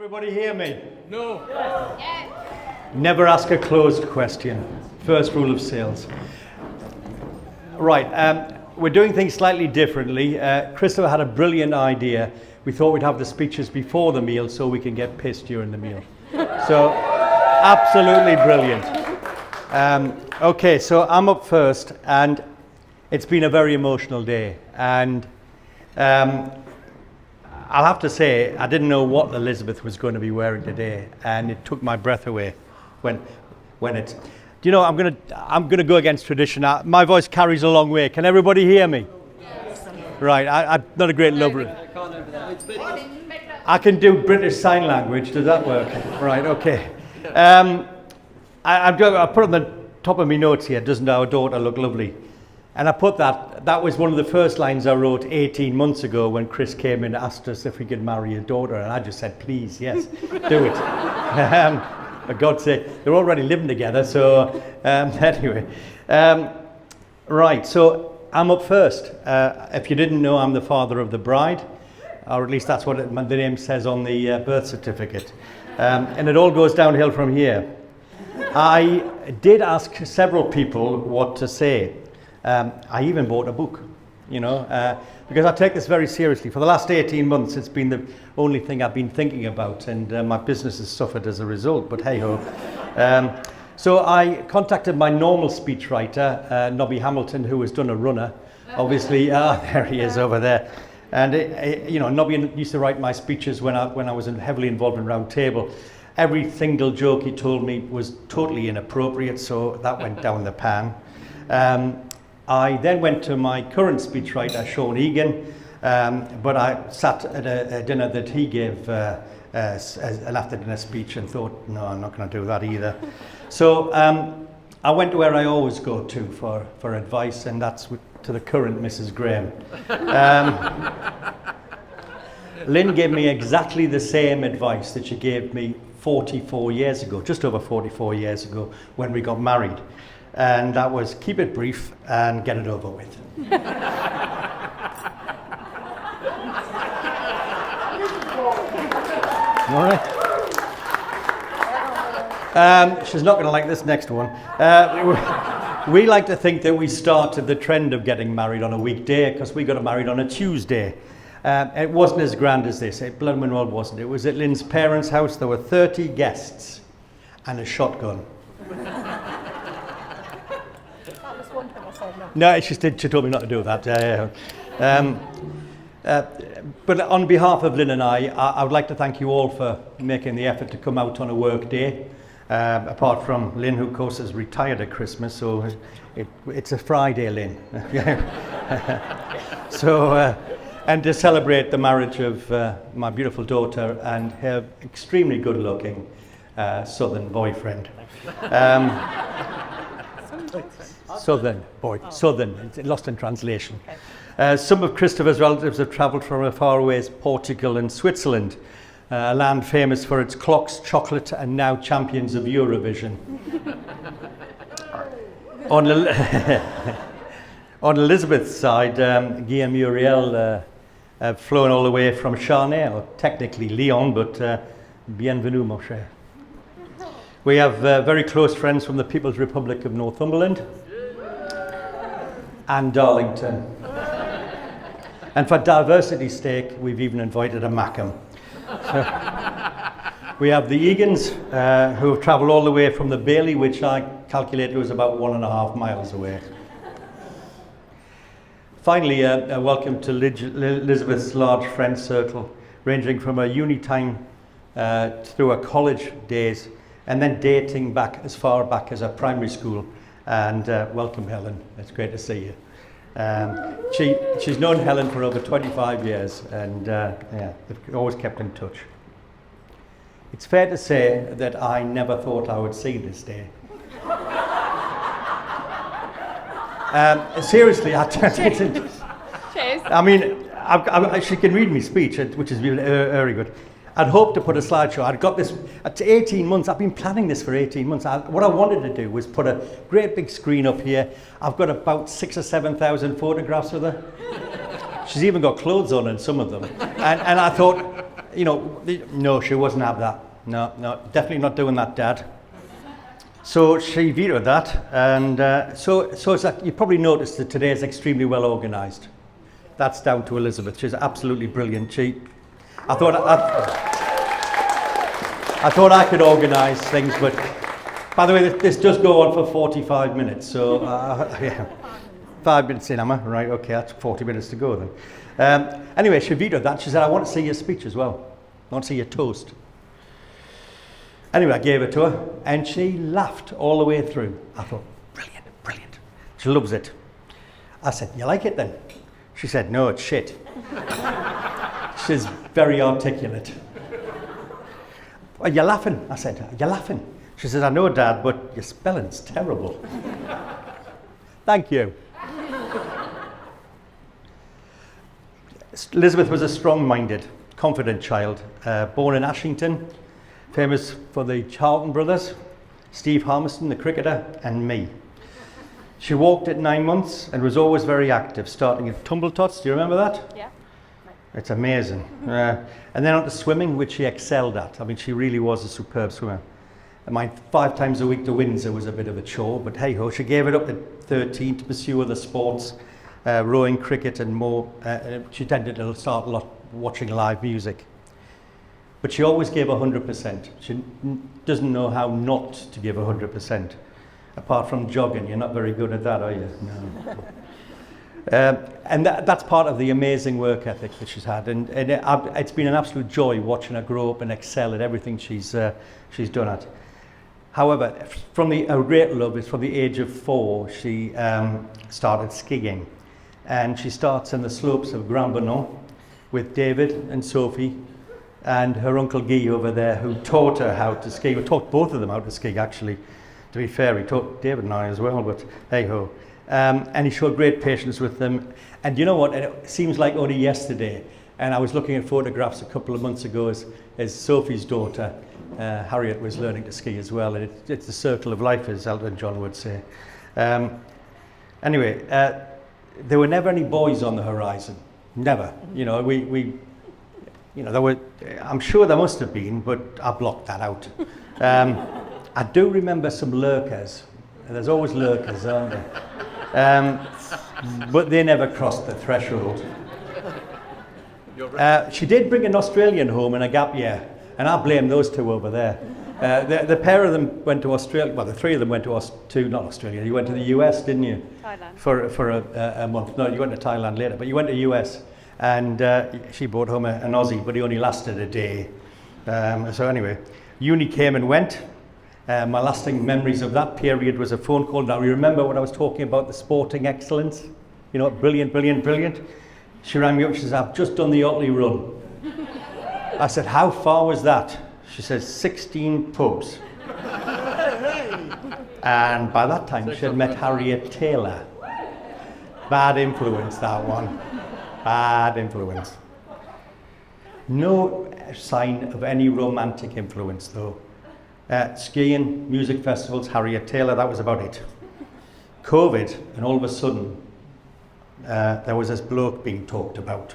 Everybody hear me? No. Yes. Never ask a closed question. First rule of sales. Right, we're doing things slightly differently. Christopher had a brilliant idea. We thought we'd have the speeches before the meal so we can get pissed during the meal. So, absolutely brilliant. Okay, so I'm up first, and it's been a very emotional day. And I'll have to say, I didn't know what Elizabeth was going to be wearing today, and it took my breath away when it's. Do you know, I'm gonna go against tradition. My voice carries a long way. Can everybody hear me? Yes. Right. I'm not a great lover. I can do British Sign Language. Does that work? Right. Okay. I put on the top of my notes here. Doesn't our daughter look lovely? And I put that was one of the first lines I wrote 18 months ago when Chris came in and asked us if we could marry his daughter. And I just said, please, yes, do it. For God's sake, they're already living together. So anyway, right, so I'm up first. If you didn't know, I'm the father of the bride, or at least that's what the name says on the birth certificate. And it all goes downhill from here. I did ask several people what to say. I even bought a book, because I take this very seriously. For the last 18 months, it's been the only thing I've been thinking about, and my business has suffered as a result, but hey-ho. So I contacted my normal speechwriter, Nobby Hamilton, who has done a runner. Obviously, there he is over there. And, Nobby used to write my speeches when I was heavily involved in Round Table. Every single joke he told me was totally inappropriate, so that went down the pan. I then went to my current speechwriter, Sean Egan, but I sat at a dinner that he gave, an after-dinner speech, and thought, no, I'm not going to do that either. So I went to where I always go to for advice, and that's to the current Mrs. Graham. Lynn gave me exactly the same advice that she gave me 44 years ago, just over 44 years ago, when we got married. And that was keep it brief and get it over with. All right. She's not going to like this next one. We like to think that we started the trend of getting married on a weekday because we got married on a Tuesday. It wasn't as grand as this. Blood and Roll wasn't. It was at Lynn's parents' house. There were 30 guests and a shotgun. No, she told me not to do that. But on behalf of Lynn and I would like to thank you all for making the effort to come out on a work day. Apart from Lynn, who of course is retired at Christmas, so it's a Friday, Lynn. So, and to celebrate the marriage of my beautiful daughter and her extremely good-looking southern boyfriend. Southern, it's lost in translation. Some of Christopher's relatives have travelled from as far away as Portugal and Switzerland, a land famous for its clocks, chocolate, and now champions of Eurovision. On Elizabeth's side, Guy and Muriel have flown all the way from Charnay, or technically Lyon, but bienvenue, mon cher. We have very close friends from the People's Republic of Northumberland and Darlington. And for diversity's sake, we've even invited a Mackham. So, we have the Egans, who have travelled all the way from the Bailey, which I calculated was about 1.5 miles away. Finally, a welcome to Elizabeth's large friend circle, ranging from a uni time through her college days, and then dating back as far back as her primary school. And welcome, Helen. It's great to see you. She's known Helen for over 25 years, and they've always kept in touch. It's fair to say that I never thought I would see this day. Seriously, Cheers. I mean, she can read me speech, which is very good. I'd hoped to put a slideshow. I'd got this 18 months. I've been planning this for 18 months. What I wanted to do was put a great big screen up here. I've got about 6,000 or 7,000 photographs of her. She's even got clothes on in some of them. And I thought, No, she wasn't have that. No, definitely not doing that, Dad. So she vetoed that, and so it's like you probably noticed that today is extremely well organised. That's down to Elizabeth. She's absolutely brilliant. I thought I could organise things, but by the way, this does go on for 45 minutes. So yeah, 5 minutes in, am I? Right, okay, that's 40 minutes to go then. Anyway, she vetoed that. She said, I want to see your speech as well. I want to see your toast. Anyway, I gave it to her, and she laughed all the way through. I thought, brilliant, brilliant. She loves it. I said, you like it then? She said, no, it's shit. She's very articulate. Are you laughing? I said, are you laughing? She said, I know, Dad, but your spelling's terrible. Thank you. Elizabeth was a strong-minded, confident child, born in Ashington, famous for the Charlton brothers, Steve Harmison, the cricketer, and me. She walked at 9 months and was always very active, starting at tumble tots. Do you remember that? Yeah. It's amazing. And then on to swimming, which she excelled at. I mean, she really was a superb swimmer. And 5 times a week to Windsor was a bit of a chore, but hey-ho, she gave it up at 13 to pursue other sports, rowing, cricket, and more. She tended to start a lot watching live music. But she always gave 100%. She doesn't know how not to give 100%. Apart from jogging, you're not very good at that, are you? No. And that's part of the amazing work ethic that she's had. And it's been an absolute joy watching her grow up and excel at everything she's done at. However, her great love is from the age of 4, she started skiing. And she starts in the slopes of Grand Bonnot with David and Sophie and her Uncle Guy over there, who taught her how to ski. We taught both of them how to ski, actually. To be fair, he taught David and I as well, but hey-ho. And he showed great patience with them. And you know what? It seems like only yesterday, and I was looking at photographs a couple of months ago as Sophie's daughter, Harriet, was learning to ski as well. And it's the circle of life, as Elton John would say. Anyway, there were never any boys on the horizon. Never. I'm sure there must have been, but I blocked that out. I do remember some lurkers. There's always lurkers, aren't there? But they never crossed the threshold. She did bring an Australian home in a gap year, and I blame those two over there. The pair of them went to Australia. Well, the three of them went not Australia. You went to the US, didn't you? Thailand. For a month. No, you went to Thailand later, but you went to US, and she brought home an Aussie, but he only lasted a day. So anyway, uni came and went. My lasting memories of that period was a phone call. Now, you remember what I was talking about, the sporting excellence? You know, brilliant, brilliant, brilliant. She rang me up, she says, I've just done the Otley Run. I said, how far was that? She says, 16 pubs. And by that time, she had met Harriet Taylor. Bad influence, that one. Bad influence. No sign of any romantic influence, though. Skiing, music festivals, Harriet Taylor, that was about it. COVID, and all of a sudden, there was this bloke being talked about.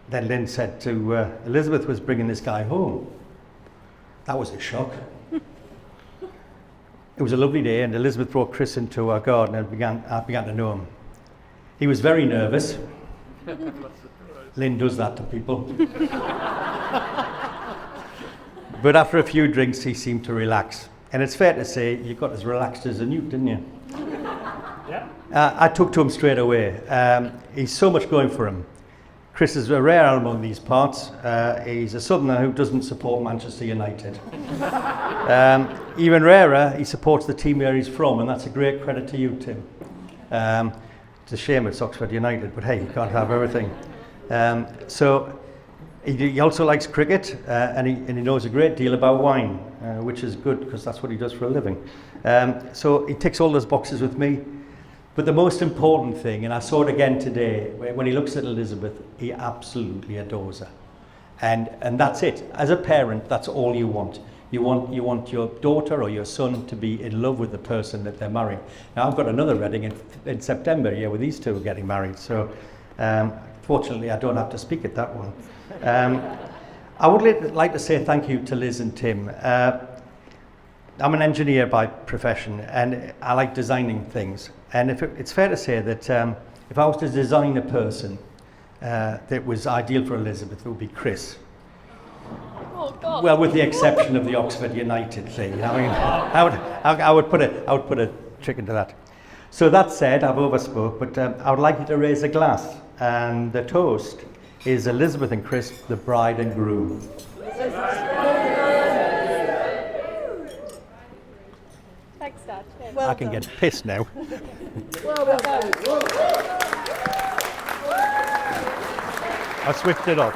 Then Lynn said to Elizabeth was bringing this guy home. That was a shock. It was a lovely day, and Elizabeth brought Chris into our garden, and I began to know him. He was very nervous. Lynn does that to people. But after a few drinks, he seemed to relax. And it's fair to say, you got as relaxed as a newt, didn't you? Yeah. I took to him straight away. He's so much going for him. Chris is a rare animal in these parts. He's a southerner who doesn't support Manchester United. Even rarer, he supports the team where he's from, and that's a great credit to you, Tim. It's a shame it's Oxford United, but hey, you can't have everything. So he also likes cricket, and he knows a great deal about wine, which is good because that's what he does for a living. So he ticks all those boxes with me. But the most important thing, and I saw it again today, when he looks at Elizabeth, he absolutely adores her. And that's it. As a parent, that's all you want. You want your daughter or your son to be in love with the person that they're marrying. Now, I've got another wedding in September here where these two are getting married. So fortunately, I don't have to speak at that one. I would like to say thank you to Liz and Tim. I'm an engineer by profession, and I like designing things. And it's fair to say that if I was to design a person that was ideal for Elizabeth, it would be Chris. Oh, God. Well, with the exception of the Oxford United thing. I mean, I would put a trick into that. So that said, I've overspoke, but I would like you to raise a glass, and the toast is Elizabeth and Chris, the bride and groom. Thanks, Dad. Cheers. I can get pissed now. I switched it off.